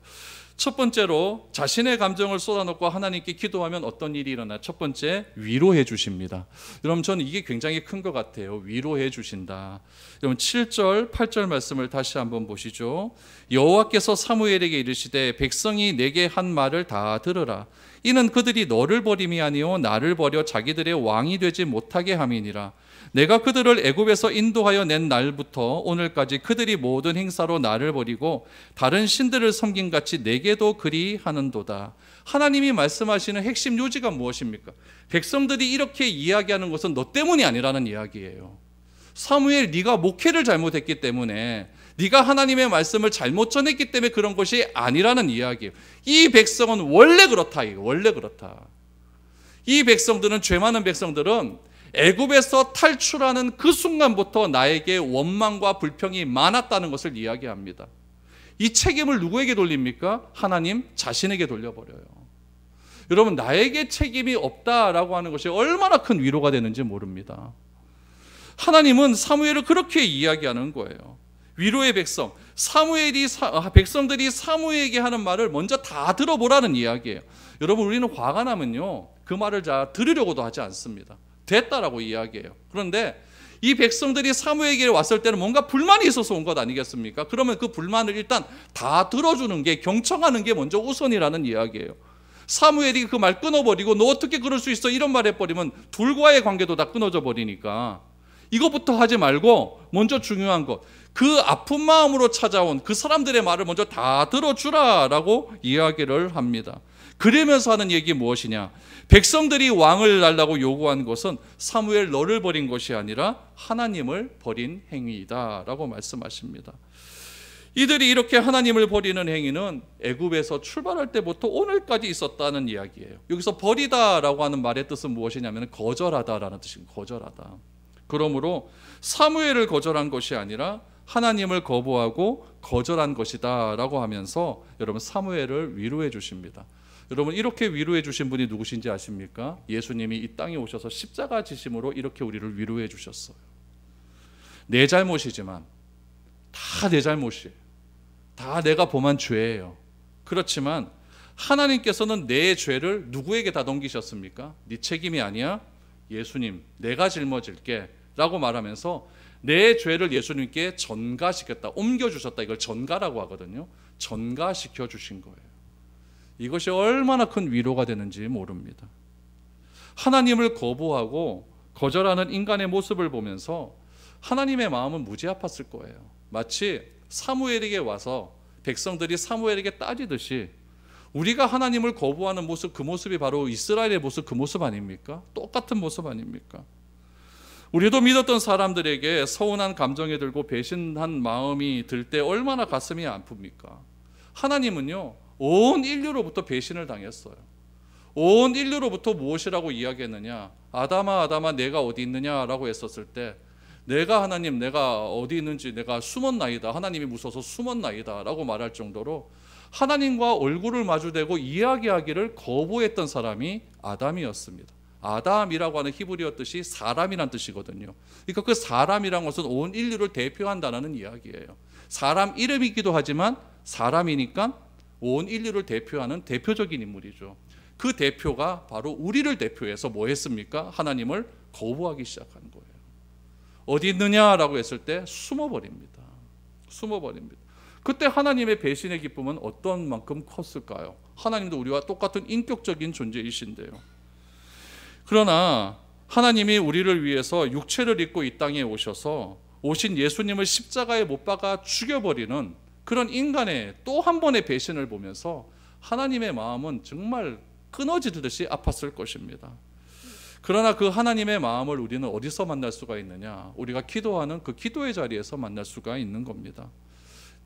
첫 번째로 자신의 감정을 쏟아놓고 하나님께 기도하면 어떤 일이 일어나요? 첫 번째, 위로해 주십니다. 여러분, 저는 이게 굉장히 큰 것 같아요. 위로해 주신다. 여러분, 7절, 8절 말씀을 다시 한번 보시죠. 여호와께서 사무엘에게 이르시되 백성이 내게 한 말을 다 들으라. 이는 그들이 너를 버림이 아니요 나를 버려 자기들의 왕이 되지 못하게 함이니라. 내가 그들을 애굽에서 인도하여 낸 날부터 오늘까지 그들이 모든 행사로 나를 버리고 다른 신들을 섬긴 같이 내게도 그리 하는도다. 하나님이 말씀하시는 핵심 요지가 무엇입니까? 백성들이 이렇게 이야기하는 것은 너 때문이 아니라는 이야기예요. 사무엘, 네가 목회를 잘못했기 때문에, 네가 하나님의 말씀을 잘못 전했기 때문에 그런 것이 아니라는 이야기예요. 이 백성은 원래 그렇다. 원래 그렇다. 이 백성들은, 죄 많은 백성들은 애굽에서 탈출하는 그 순간부터 나에게 원망과 불평이 많았다는 것을 이야기합니다. 이 책임을 누구에게 돌립니까? 하나님 자신에게 돌려버려요. 여러분, 나에게 책임이 없다라고 하는 것이 얼마나 큰 위로가 되는지 모릅니다. 하나님은 사무엘을 그렇게 이야기하는 거예요. 위로의 백성, 백성들이 사무엘에게 하는 말을 먼저 다 들어보라는 이야기예요. 여러분, 우리는 화가 나면요, 그 말을 다 들으려고도 하지 않습니다. 됐다라고 이야기해요. 그런데 이 백성들이 사무엘에게 왔을 때는 뭔가 불만이 있어서 온 것 아니겠습니까? 그러면 그 불만을 일단 다 들어주는 게, 경청하는 게 먼저 우선이라는 이야기예요. 사무엘이 그 말 끊어버리고 너 어떻게 그럴 수 있어? 이런 말 해버리면 둘과의 관계도 다 끊어져 버리니까 이것부터 하지 말고 먼저 중요한 것, 그 아픈 마음으로 찾아온 그 사람들의 말을 먼저 다 들어주라라고 이야기를 합니다. 그러면서 하는 얘기 무엇이냐? 백성들이 왕을 달라고 요구한 것은 사무엘 너를 버린 것이 아니라 하나님을 버린 행위이다라고 말씀하십니다. 이들이 이렇게 하나님을 버리는 행위는 애굽에서 출발할 때부터 오늘까지 있었다는 이야기예요. 여기서 버리다라고 하는 말의 뜻은 무엇이냐면 거절하다라는 뜻입니다. 거절하다. 그러므로 사무엘을 거절한 것이 아니라 하나님을 거부하고 거절한 것이다 라고 하면서 여러분, 사무엘을 위로해 주십니다. 여러분, 이렇게 위로해 주신 분이 누구신지 아십니까? 예수님이 이 땅에 오셔서 십자가 지심으로 이렇게 우리를 위로해 주셨어요. 내 잘못이지만, 다 내 잘못이에요. 다 내가 범한 죄예요. 그렇지만 하나님께서는 내 죄를 누구에게 다 넘기셨습니까? 네 책임이 아니야. 예수님, 내가 짊어질게 라고 말하면서 내 죄를 예수님께 전가시켰다, 옮겨주셨다. 이걸 전가라고 하거든요. 전가시켜 주신 거예요. 이것이 얼마나 큰 위로가 되는지 모릅니다. 하나님을 거부하고 거절하는 인간의 모습을 보면서 하나님의 마음은 무지 아팠을 거예요. 마치 사무엘에게 와서 백성들이 사무엘에게 따지듯이 우리가 하나님을 거부하는 모습, 그 모습이 바로 이스라엘의 모습, 그 모습 아닙니까? 똑같은 모습 아닙니까? 우리도 믿었던 사람들에게 서운한 감정이 들고 배신한 마음이 들 때 얼마나 가슴이 아픕니까? 하나님은요, 온 인류로부터 배신을 당했어요. 온 인류로부터 무엇이라고 이야기했느냐? 아담아, 아담아, 내가 어디 있느냐라고 했었을 때, 내가 하나님, 내가 어디 있는지 내가 숨었나이다, 하나님이 무서워서 숨었나이다 라고 말할 정도로 하나님과 얼굴을 마주대고 이야기하기를 거부했던 사람이 아담이었습니다. 아담이라고 하는 히브리어 뜻이 사람이란 뜻이거든요. 그러니까 그 사람이란 것은 온 인류를 대표한다는 이야기예요. 사람 이름이기도 하지만 사람이니까 온 인류를 대표하는 대표적인 인물이죠. 그 대표가 바로 우리를 대표해서 뭐 했습니까? 하나님을 거부하기 시작한 거예요. 어디 있느냐라고 했을 때 숨어버립니다. 숨어버립니다. 그때 하나님의 배신의 기쁨은 어떤 만큼 컸을까요? 하나님도 우리와 똑같은 인격적인 존재이신데요. 그러나 하나님이 우리를 위해서 육체를 입고 이 땅에 오셔서 오신 예수님을 십자가에 못 박아 죽여버리는 그런 인간의 또 한 번의 배신을 보면서 하나님의 마음은 정말 끊어지듯이 아팠을 것입니다. 그러나 그 하나님의 마음을 우리는 어디서 만날 수가 있느냐? 우리가 기도하는 그 기도의 자리에서 만날 수가 있는 겁니다.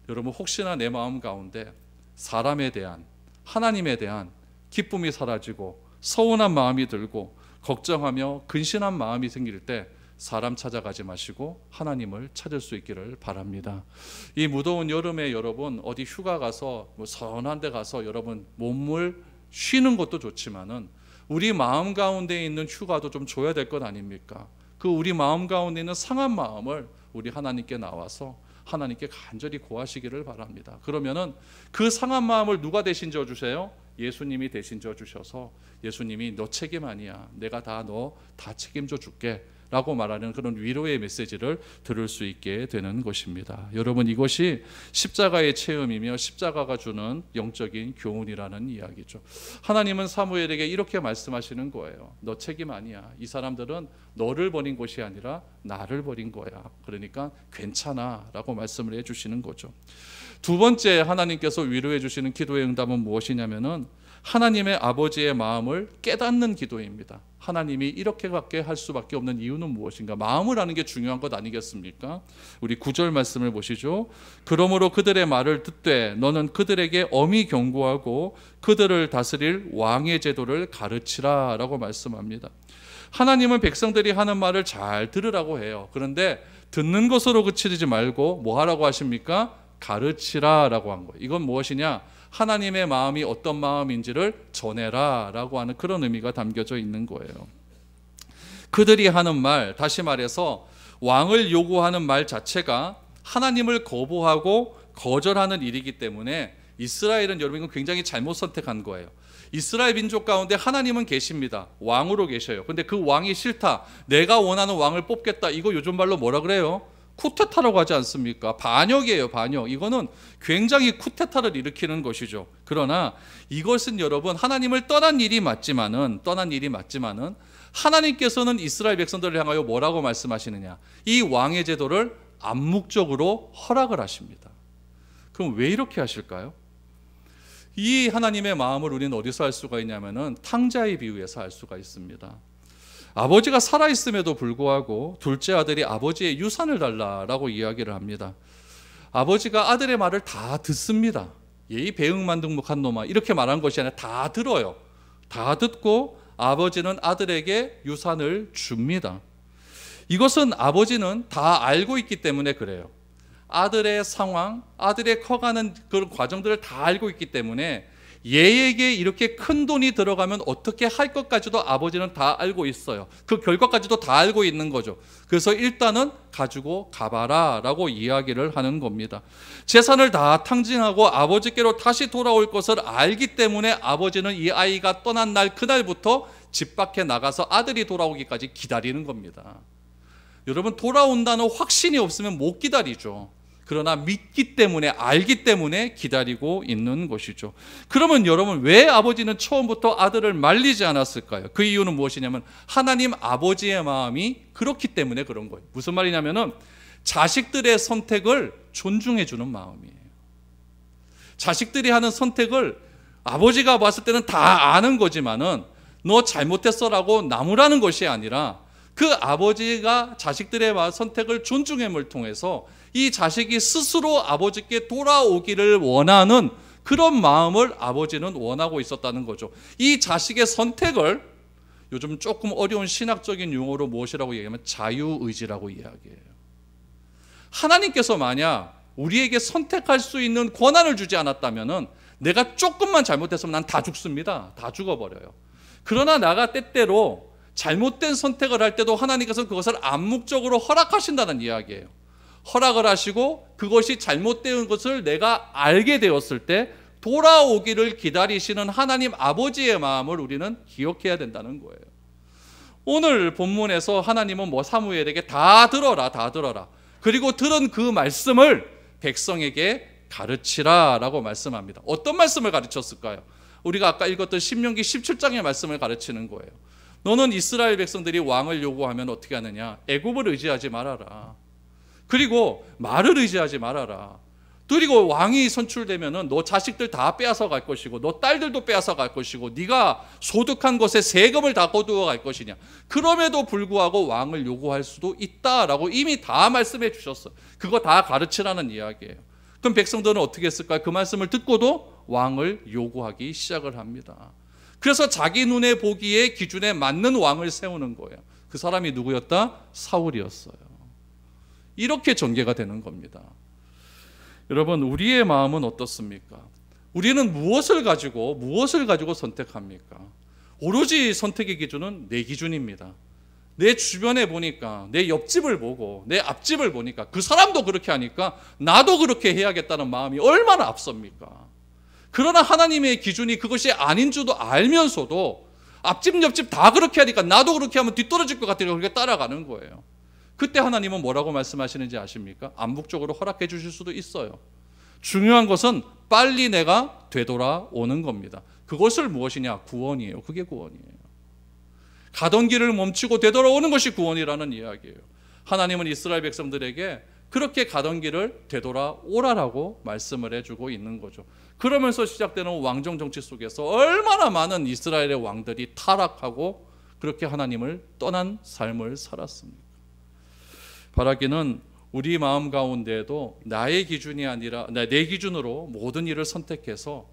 여러분, 혹시나 내 마음 가운데 사람에 대한, 하나님에 대한 기쁨이 사라지고 서운한 마음이 들고 걱정하며 근심한 마음이 생길 때 사람 찾아가지 마시고 하나님을 찾을 수 있기를 바랍니다. 이 무더운 여름에 여러분 어디 휴가 가서 선한 데 가서 여러분 몸을 쉬는 것도 좋지만은 우리 마음 가운데 있는 휴가도 좀 줘야 될 것 아닙니까? 그 우리 마음 가운데 있는 상한 마음을 우리 하나님께 나와서 하나님께 간절히 구하시기를 바랍니다. 그러면은 그 상한 마음을 누가 대신 져주세요? 예수님이 대신 져주셔서 예수님이 너 책임 아니야, 내가 너 다 책임져 줄게 라고 말하는 그런 위로의 메시지를 들을 수 있게 되는 것입니다. 여러분, 이것이 십자가의 체험이며 십자가가 주는 영적인 교훈이라는 이야기죠. 하나님은 사무엘에게 이렇게 말씀하시는 거예요. 너 책임 아니야. 이 사람들은 너를 버린 것이 아니라 나를 버린 거야. 그러니까 괜찮아 라고 말씀을 해주시는 거죠. 두 번째 하나님께서 위로해 주시는 기도의 응답은 무엇이냐면은 하나님의 아버지의 마음을 깨닫는 기도입니다. 하나님이 이렇게밖에 할 수밖에 없는 이유는 무엇인가? 마음을 아는 게 중요한 것 아니겠습니까? 우리 9절 말씀을 보시죠. 그러므로 그들의 말을 듣되 너는 그들에게 엄히 경고하고 그들을 다스릴 왕의 제도를 가르치라 라고 말씀합니다. 하나님은 백성들이 하는 말을 잘 들으라고 해요. 그런데 듣는 것으로 그치지 말고 뭐 하라고 하십니까? 가르치라 라고 한 거예요. 이건 무엇이냐? 하나님의 마음이 어떤 마음인지를 전해라 라고 하는 그런 의미가 담겨져 있는 거예요. 그들이 하는 말, 다시 말해서 왕을 요구하는 말 자체가 하나님을 거부하고 거절하는 일이기 때문에 이스라엘은 여러분 이건 굉장히 잘못 선택한 거예요. 이스라엘 민족 가운데 하나님은 계십니다. 왕으로 계셔요. 근데 그 왕이 싫다, 내가 원하는 왕을 뽑겠다, 이거 요즘 말로 뭐라 그래요? 쿠데타라고 하지 않습니까? 반역이에요, 반역. 이거는 굉장히 쿠데타를 일으키는 것이죠. 그러나 이것은 여러분 하나님을 떠난 일이 맞지만은 하나님께서는 이스라엘 백성들을 향하여 뭐라고 말씀하시느냐? 이 왕의 제도를 암묵적으로 허락을 하십니다. 그럼 왜 이렇게 하실까요? 이 하나님의 마음을 우리는 어디서 알 수가 있냐면은 탕자의 비유에서 알 수가 있습니다. 아버지가 살아있음에도 불구하고 둘째 아들이 아버지의 유산을 달라라고 이야기를 합니다. 아버지가 아들의 말을 다 듣습니다. 예의 배응만등목한 놈아, 이렇게 말한 것이 아니라 다 들어요. 다 듣고 아버지는 아들에게 유산을 줍니다. 이것은 아버지는 다 알고 있기 때문에 그래요. 아들의 상황, 아들의 커가는 그런 과정들을 다 알고 있기 때문에 얘에게 이렇게 큰 돈이 들어가면 어떻게 할 것까지도 아버지는 다 알고 있어요. 그 결과까지도 다 알고 있는 거죠. 그래서 일단은 가지고 가봐라 라고 이야기를 하는 겁니다. 재산을 다 탕진하고 아버지께로 다시 돌아올 것을 알기 때문에 아버지는 이 아이가 떠난 날 그날부터 집 밖에 나가서 아들이 돌아오기까지 기다리는 겁니다. 여러분, 돌아온다는 확신이 없으면 못 기다리죠. 그러나 믿기 때문에, 알기 때문에 기다리고 있는 것이죠. 그러면 여러분, 왜 아버지는 처음부터 아들을 말리지 않았을까요? 그 이유는 무엇이냐면 하나님 아버지의 마음이 그렇기 때문에 그런 거예요. 무슨 말이냐면은 자식들의 선택을 존중해 주는 마음이에요. 자식들이 하는 선택을 아버지가 봤을 때는 다 아는 거지만은 너 잘못했어라고 나무라는 것이 아니라 그 아버지가 자식들의 선택을 존중함을 통해서 이 자식이 스스로 아버지께 돌아오기를 원하는 그런 마음을 아버지는 원하고 있었다는 거죠. 이 자식의 선택을 요즘 조금 어려운 신학적인 용어로 무엇이라고 얘기하면 자유의지라고 이야기해요. 하나님께서 만약 우리에게 선택할 수 있는 권한을 주지 않았다면 내가 조금만 잘못했으면 난 다 죽습니다. 다 죽어버려요. 그러나 나가 때때로 잘못된 선택을 할 때도 하나님께서 그것을 암묵적으로 허락하신다는 이야기예요. 허락을 하시고 그것이 잘못된 것을 내가 알게 되었을 때 돌아오기를 기다리시는 하나님 아버지의 마음을 우리는 기억해야 된다는 거예요. 오늘 본문에서 하나님은 사무엘에게 다 들어라, 다 들어라. 그리고 들은 그 말씀을 백성에게 가르치라 라고 말씀합니다. 어떤 말씀을 가르쳤을까요? 우리가 아까 읽었던 신명기 17장의 말씀을 가르치는 거예요. 너는 이스라엘 백성들이 왕을 요구하면 어떻게 하느냐? 애굽을 의지하지 말아라. 그리고 말을 의지하지 말아라. 그리고 왕이 선출되면은 너 자식들 다 빼앗아 갈 것이고 너 딸들도 빼앗아 갈 것이고 네가 소득한 것에 세금을 다 거두어 갈 것이냐. 그럼에도 불구하고 왕을 요구할 수도 있다라고 이미 다 말씀해 주셨어요. 그거 다 가르치라는 이야기예요. 그럼 백성들은 어떻게 했을까요? 그 말씀을 듣고도 왕을 요구하기 시작을 합니다. 그래서 자기 눈에 보기에 기준에 맞는 왕을 세우는 거예요. 그 사람이 누구였다? 사울이었어요. 이렇게 전개가 되는 겁니다. 여러분, 우리의 마음은 어떻습니까? 우리는 무엇을 가지고 선택합니까? 오로지 선택의 기준은 내 기준입니다. 내 주변에 보니까, 내 옆집을 보고 내 앞집을 보니까 그 사람도 그렇게 하니까 나도 그렇게 해야겠다는 마음이 얼마나 앞섭니까? 그러나 하나님의 기준이 그것이 아닌 줄도 알면서도 앞집 옆집 다 그렇게 하니까 나도 그렇게 하면 뒤떨어질 것 같아요. 그렇게 따라가는 거예요. 그때 하나님은 뭐라고 말씀하시는지 아십니까? 암묵적으로 허락해 주실 수도 있어요. 중요한 것은 빨리 내가 되돌아오는 겁니다. 그것을 무엇이냐? 구원이에요. 그게 구원이에요. 가던 길을 멈추고 되돌아오는 것이 구원이라는 이야기예요. 하나님은 이스라엘 백성들에게 그렇게 가던 길을 되돌아오라라고 말씀을 해주고 있는 거죠. 그러면서 시작되는 왕정 정치 속에서 얼마나 많은 이스라엘의 왕들이 타락하고 그렇게 하나님을 떠난 삶을 살았습니까? 바라기는 우리 마음 가운데에도 나의 기준이 아니라 내 기준으로 모든 일을 선택해서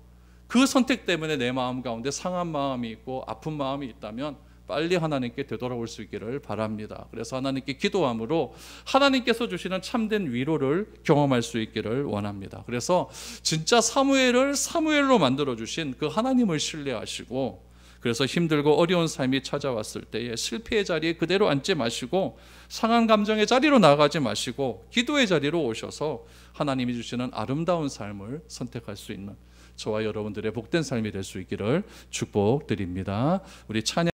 그 선택 때문에 내 마음 가운데 상한 마음이 있고 아픈 마음이 있다면 빨리 하나님께 되돌아올 수 있기를 바랍니다. 그래서 하나님께 기도함으로 하나님께서 주시는 참된 위로를 경험할 수 있기를 원합니다. 그래서 진짜 사무엘을 사무엘로 만들어 주신 그 하나님을 신뢰하시고, 그래서 힘들고 어려운 삶이 찾아왔을 때에 실패의 자리에 그대로 앉지 마시고 상한 감정의 자리로 나가지 마시고 기도의 자리로 오셔서 하나님이 주시는 아름다운 삶을 선택할 수 있는 저와 여러분들의 복된 삶이 될 수 있기를 축복드립니다. 우리 찬양